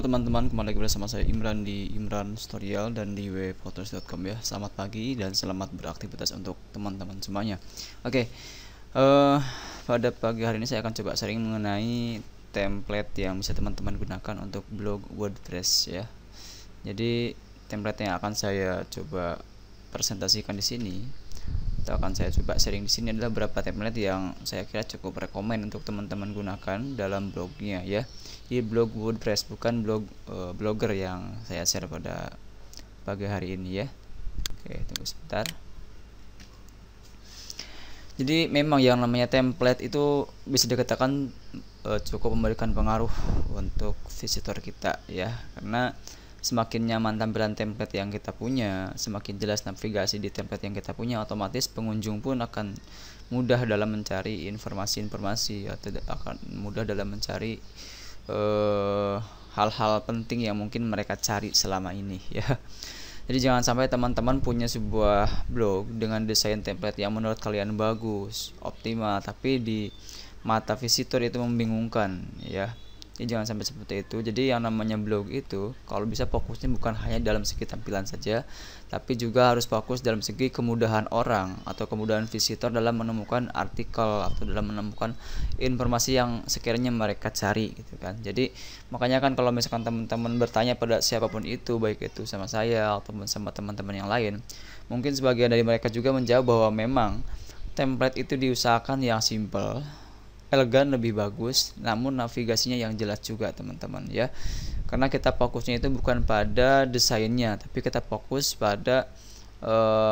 Halo teman-teman, kembali lagi bersama saya Imran di Imran Tutorial dan di www.photos.com ya. Selamat pagi dan selamat beraktivitas untuk teman-teman semuanya. Oke, pada pagi hari ini saya akan coba sharing mengenai template yang bisa teman-teman gunakan untuk blog WordPress ya. Jadi template yang akan saya coba presentasikan di sini atau akan saya coba sharing di sini adalah beberapa template yang saya kira cukup rekomend untuk teman-teman gunakan dalam blognya ya. Di blog WordPress, bukan blog blogger yang saya share pada pagi hari ini ya. Oke, tunggu sebentar. Jadi memang yang namanya template itu bisa dikatakan cukup memberikan pengaruh untuk visitor kita ya, karena semakin nyaman tampilan template yang kita punya, semakin jelas navigasi di template yang kita punya, otomatis pengunjung pun akan mudah dalam mencari informasi-informasi atau akan mudah dalam mencari hal-hal penting yang mungkin mereka cari selama ini ya. Jadi jangan sampai teman-teman punya sebuah blog dengan desain template yang menurut kalian bagus, optimal, tapi di mata visitor itu membingungkan ya. Jadi jangan sampai seperti itu. Jadi yang namanya blog itu kalau bisa fokusnya bukan hanya dalam segi tampilan saja, tapi juga harus fokus dalam segi kemudahan orang atau kemudahan visitor dalam menemukan artikel atau dalam menemukan informasi yang sekiranya mereka cari gitu kan. Jadi makanya kan kalau misalkan teman-teman bertanya pada siapapun itu, baik itu sama saya ataupun sama teman-teman yang lain, mungkin sebagian dari mereka juga menjawab bahwa memang template itu diusahakan yang simple, elegan, lebih bagus, namun navigasinya yang jelas juga teman-teman ya. Karena kita fokusnya itu bukan pada desainnya, tapi kita fokus pada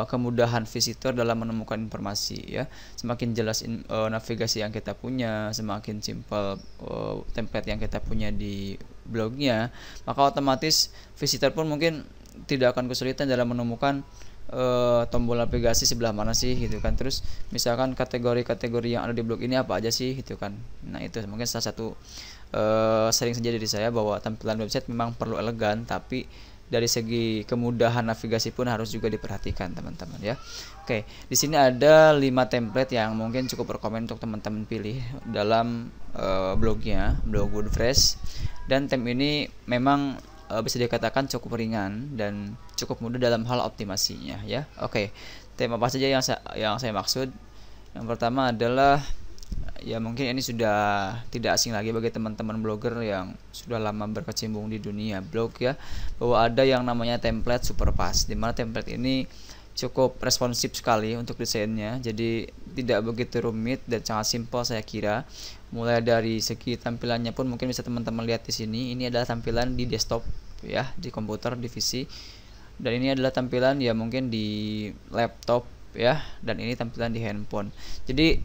kemudahan visitor dalam menemukan informasi ya. Semakin jelas navigasi yang kita punya, semakin simple template yang kita punya di blognya, maka otomatis visitor pun mungkin tidak akan kesulitan dalam menemukan tombol navigasi sebelah mana sih gitu kan. Terus misalkan kategori-kategori yang ada di blog ini apa aja sih gitu kan. Nah itu mungkin salah satu sering saja dari saya bahwa tampilan website memang perlu elegan, tapi dari segi kemudahan navigasi pun harus juga diperhatikan teman-teman ya. Oke, di sini ada 5 template yang mungkin cukup rekomend untuk teman-teman pilih dalam blognya, blog WordPress. Dan tem ini memang bisa dikatakan cukup ringan dan cukup mudah dalam hal optimasinya ya. Oke, tema apa saja yang saya maksud? Yang pertama adalah ya mungkin ini sudah tidak asing lagi bagi teman-teman blogger yang sudah lama berkecimpung di dunia blog ya, bahwa ada yang namanya template Superpass, di mana template ini cukup responsif sekali untuk desainnya, jadi tidak begitu rumit dan sangat simpel saya kira. Mulai dari segi tampilannya pun mungkin bisa teman-teman lihat di sini. Ini adalah tampilan di desktop ya, di komputer, di PC. Dan ini adalah tampilan ya mungkin di laptop ya, dan ini tampilan di handphone. Jadi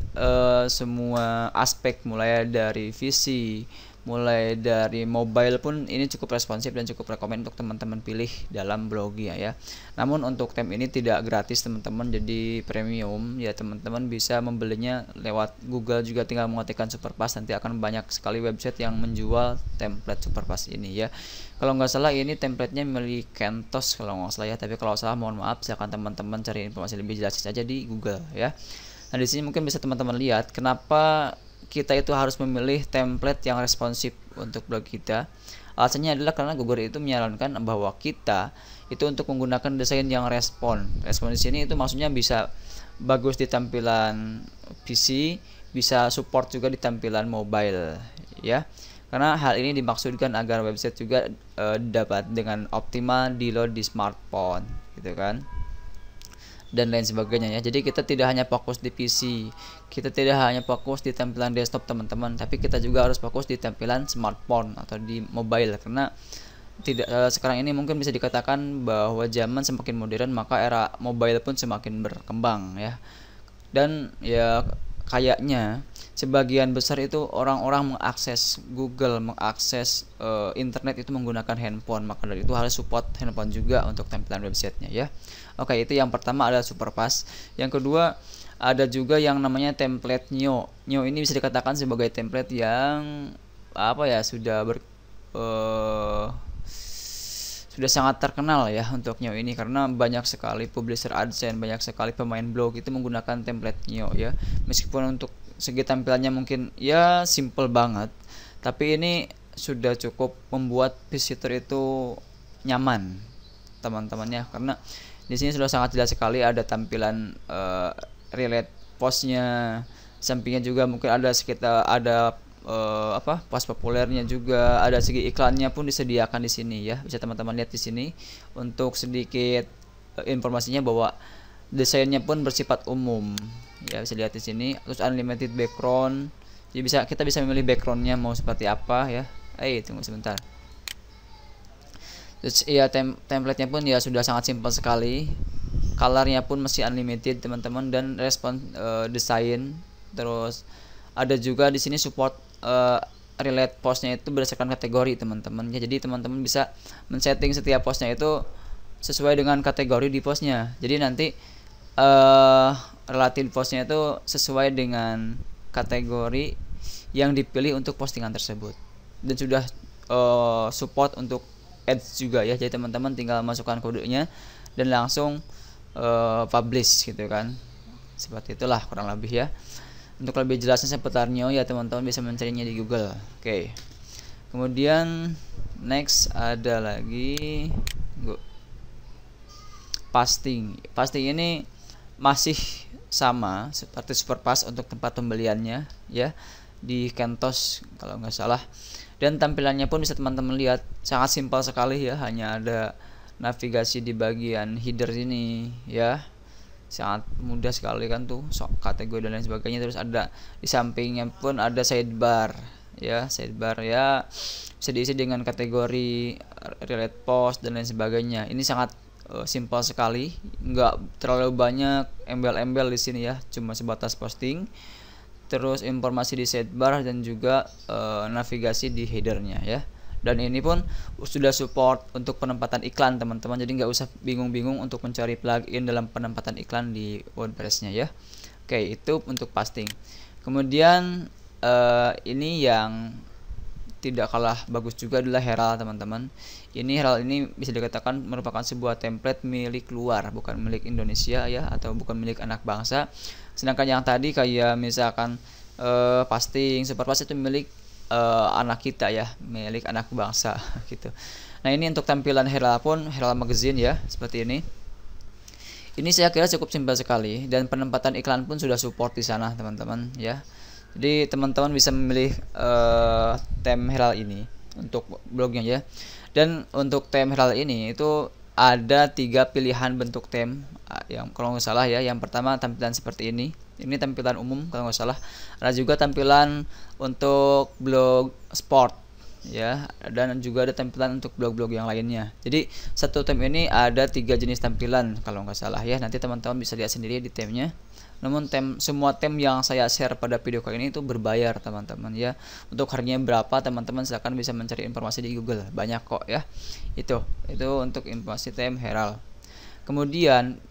semua aspek mulai dari PC, mulai dari mobile pun ini cukup responsif dan cukup rekomend untuk teman-teman pilih dalam blognya ya. Namun untuk tem ini tidak gratis teman-teman, jadi premium ya. Teman-teman bisa membelinya lewat Google juga, tinggal mengetikkan Superpass, nanti akan banyak sekali website yang menjual template Superpass ini ya. Kalau nggak salah ini templatenya milik Kentos kalau nggak salah ya, tapi kalau salah mohon maaf, silakan teman-teman cari informasi lebih jelas saja di Google ya. Nah di sini mungkin bisa teman-teman lihat kenapa kita itu harus memilih template yang responsif untuk blog kita. Alasannya adalah karena Google itu menyarankan bahwa kita itu untuk menggunakan desain yang respon di sini itu maksudnya bisa bagus di tampilan PC, bisa support juga di tampilan mobile ya. Karena hal ini dimaksudkan agar website juga dapat dengan optimal di load di smartphone gitu kan, dan lain sebagainya ya. Jadi kita tidak hanya fokus di PC, kita tidak hanya fokus di tampilan desktop teman-teman, tapi kita juga harus fokus di tampilan smartphone atau di mobile. Karena tidak sekarang ini mungkin bisa dikatakan bahwa zaman semakin modern, maka era mobile pun semakin berkembang ya. Dan ya kayaknya sebagian besar itu orang-orang mengakses Google, mengakses internet itu menggunakan handphone, maka dari itu harus support handphone juga untuk tampilan websitenya ya. Oke, itu yang pertama adalah Superpass. Yang kedua ada juga yang namanya template Nyo. Nyo ini bisa dikatakan sebagai template yang apa ya, sudah sangat terkenal ya untuk Nyo ini, karena banyak sekali publisher AdSense, banyak sekali pemain blog itu menggunakan template Nyo ya. Meskipun untuk segi tampilannya mungkin ya simple banget, tapi ini sudah cukup membuat visitor itu nyaman teman-temannya, karena di sini sudah sangat jelas sekali ada tampilan relate postnya, sampingnya juga mungkin ada sekitar ada post populernya juga, ada segi iklannya pun disediakan di sini ya. Bisa teman-teman lihat di sini untuk sedikit informasinya bahwa desainnya pun bersifat umum ya, bisa lihat di sini. Terus unlimited background, jadi kita bisa memilih backgroundnya mau seperti apa ya. Tunggu sebentar. Terus ya template-nya pun ya sudah sangat simpel sekali. Colornya pun masih unlimited teman-teman, dan respon desain. Terus ada juga di sini support relate postnya itu berdasarkan kategori teman-teman ya. Jadi teman-teman bisa men-setting setiap postnya itu sesuai dengan kategori di postnya. Jadi nanti relatif postnya itu sesuai dengan kategori yang dipilih untuk postingan tersebut, dan sudah support untuk ads juga ya. Jadi teman-teman tinggal masukkan kodenya dan langsung publish gitu kan, seperti itulah kurang lebih ya. Untuk lebih jelasnya seputarnya ya teman-teman bisa mencarinya di Google. Oke. Kemudian next ada lagi Pasting. Pasting ini masih sama seperti Superpass untuk tempat pembeliannya ya, di Kentos kalau nggak salah. Dan tampilannya pun bisa teman-teman lihat sangat simpel sekali ya, hanya ada navigasi di bagian header ini ya. Sangat mudah sekali kan tuh, kategori dan lain sebagainya. Terus ada di sampingnya pun ada sidebar ya, sidebar ya, bisa diisi dengan kategori relate post dan lain sebagainya. Ini sangat simpel sekali, nggak terlalu banyak embel-embel di sini ya, cuma sebatas posting, terus informasi di sidebar dan juga navigasi di headernya ya. Dan ini pun sudah support untuk penempatan iklan teman-teman, jadi nggak usah bingung-bingung untuk mencari plugin dalam penempatan iklan di WordPress-nya ya. Oke, itu untuk Pasting. Kemudian ini yang tidak kalah bagus juga adalah Herald teman-teman. Herald ini bisa dikatakan merupakan sebuah template milik luar, bukan milik Indonesia ya, atau bukan milik anak bangsa. Sedangkan yang tadi kayak misalkan Pasting, Superpass itu milik anak kita ya, milik anak bangsa gitu. Nah ini untuk tampilan Herald pun, Herald Magazine ya, seperti ini. Ini saya kira cukup simpel sekali, dan penempatan iklan pun sudah support di sana teman-teman ya. Jadi teman-teman bisa memilih theme Herald ini untuk blognya ya. Dan untuk theme Herald ini itu ada 3 pilihan bentuk theme yang kalau nggak salah ya. Yang pertama tampilan seperti ini tampilan umum kalau nggak salah. Ada juga tampilan untuk blog sport ya, dan juga ada tampilan untuk blog-blog yang lainnya. Jadi satu theme ini ada 3 jenis tampilan kalau nggak salah ya. Nanti teman-teman bisa lihat sendiri di theme-nya. Namun semua theme yang saya share pada video kali ini itu berbayar teman-teman ya. Untuk harganya berapa teman-teman silahkan bisa mencari informasi di Google, banyak kok ya. Itu untuk informasi theme Herald. Kemudian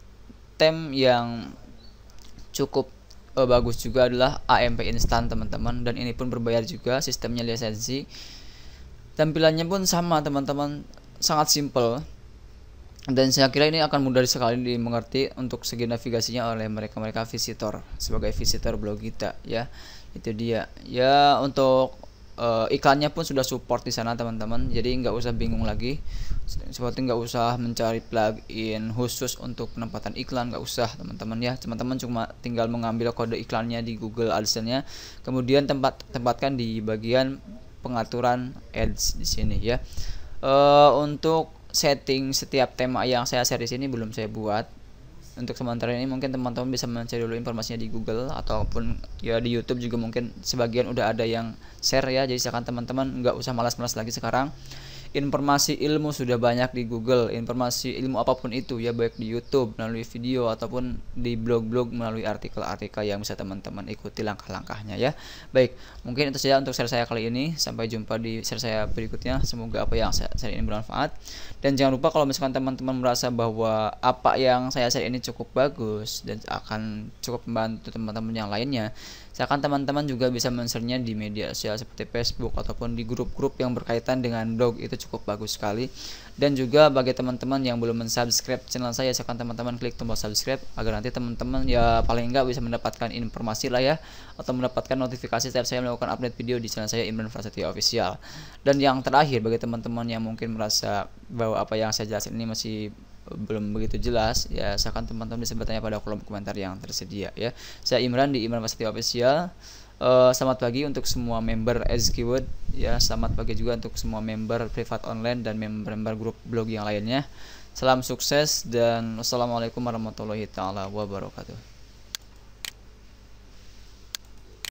theme yang cukup bagus juga adalah AMP Instant teman-teman, dan ini pun berbayar juga, sistemnya lisensi. Tampilannya pun sama teman-teman, sangat simple, dan saya kira ini akan mudah sekali dimengerti untuk segi navigasinya oleh mereka visitor, sebagai visitor blog kita ya. Itu dia ya. Untuk iklannya pun sudah support di sana teman-teman, jadi nggak usah bingung lagi, seperti nggak usah mencari plugin khusus untuk penempatan iklan, nggak usah teman-teman ya. Teman-teman cuma tinggal mengambil kode iklannya di Google AdSense-nya, kemudian tempatkan di bagian pengaturan ads di sini ya. Untuk setting setiap tema yang saya share di sini belum saya buat. Untuk sementara ini mungkin teman-teman bisa mencari dulu informasinya di Google, ataupun ya di YouTube juga mungkin sebagian udah ada yang share ya. Jadi silakan teman-teman nggak usah malas-malas lagi sekarang. Informasi ilmu sudah banyak di Google, informasi ilmu apapun itu ya, baik di YouTube melalui video ataupun di blog-blog melalui artikel-artikel yang bisa teman-teman ikuti langkah-langkahnya ya. Baik, mungkin itu saja untuk share saya kali ini. Sampai jumpa di share saya berikutnya. Semoga apa yang saya share ini bermanfaat. Dan jangan lupa kalau misalkan teman-teman merasa bahwa apa yang saya share ini cukup bagus dan akan cukup membantu teman-teman yang lainnya, silakan teman-teman juga bisa men-share-nya di media sosial seperti Facebook ataupun di grup-grup yang berkaitan dengan blog. Itu cukup bagus sekali. Dan juga bagi teman-teman yang belum mensubscribe channel saya, silakan teman-teman klik tombol subscribe agar nanti teman-teman ya paling enggak bisa mendapatkan informasi lah ya, atau mendapatkan notifikasi setiap saya melakukan update video di channel saya Imran Prasetyo Official. Dan yang terakhir, bagi teman-teman yang mungkin merasa bahwa apa yang saya jelasin ini masih belum begitu jelas ya, silakan teman-teman bisa bertanya pada kolom komentar yang tersedia ya. Saya Imran di Imran Prasetyo Official. Selamat pagi untuk semua member SKWord ya, selamat pagi juga untuk semua member privat online dan member-member grup blog yang lainnya. Salam sukses dan wassalamualaikum warahmatullahi taala wabarakatuh.